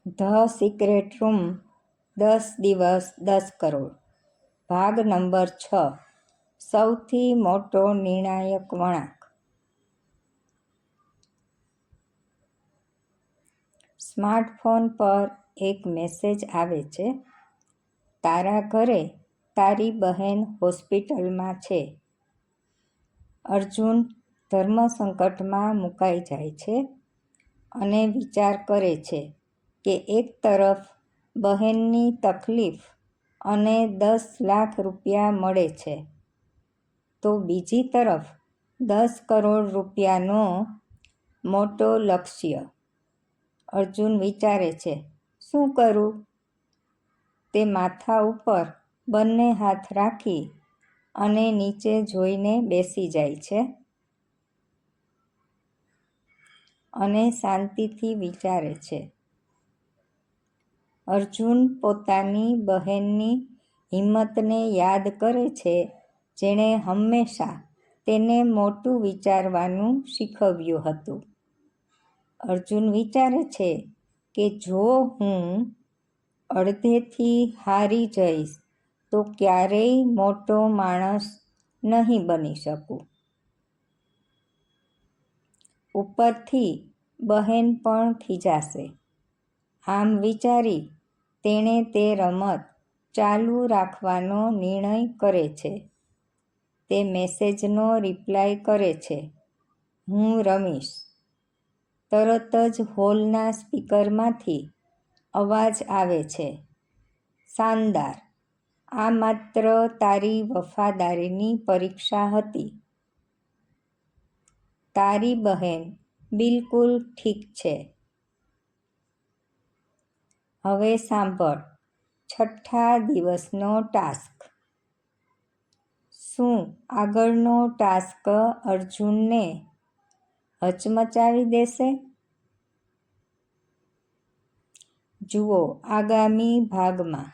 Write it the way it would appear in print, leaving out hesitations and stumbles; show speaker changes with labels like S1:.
S1: The secret room 10 દિવસ 10 કરોડ ભાગ number 6 સૌથી મોટો નિર્ણાયક વળાંક. સ્માર્ટફોન પર એક મેસેજ આવે છે, તારા ઘરે તારી બહેન હોસ્પિટલમાં છે. અર્જુન ધર્મસંકટમાં મુકાઈ જાય છે અને વિચાર કરે છે કે એક તરફ બહેનની તકલીફ અને 10 લાખ રૂપિયા મળે છે, તો બીજી તરફ 10 કરોડ રૂપિયાનો મોટો લક્ષ્ય. અર્જુન વિચારે છે, શું કરું? તે માથા ઉપર બંને હાથ રાખી અને નીચે જોઈને બેસી જાય છે અને શાંતિથી વિચારે છે. અર્જુન પોતાની બહેનની હિંમતને યાદ કરે છે, જેણે હંમેશા તેને મોટું વિચારવાનું શીખવ્યું હતું. અર્જુન વિચારે છે કે જો હું અડધેથી હારી જઈશ તો ક્યારેય મોટો માણસ નહીં બની શકું. ઉપરથી બહેન પણ ખીજાશે. આમ વિચારી તેણે તે રમત ચાલુ રાખવાનો નિર્ણય કરે છે. તે મેસેજનો રિપ્લાય કરે છે, હું રમીશ. તરત જ હોલના સ્પીકરમાંથી અવાજ આવે છે, શાનદાર, આ માત્ર તારી વફાદારીની પરીક્ષા હતી. તારી બહેન બિલકુલ ઠીક છે. હવે સાંભળ, 6થા દિવસનો ટાસ્ક. શું આગળનો ટાસ્ક અર્જુનને હચમચાવી દેશે? જુઓ આગામી ભાગમાં.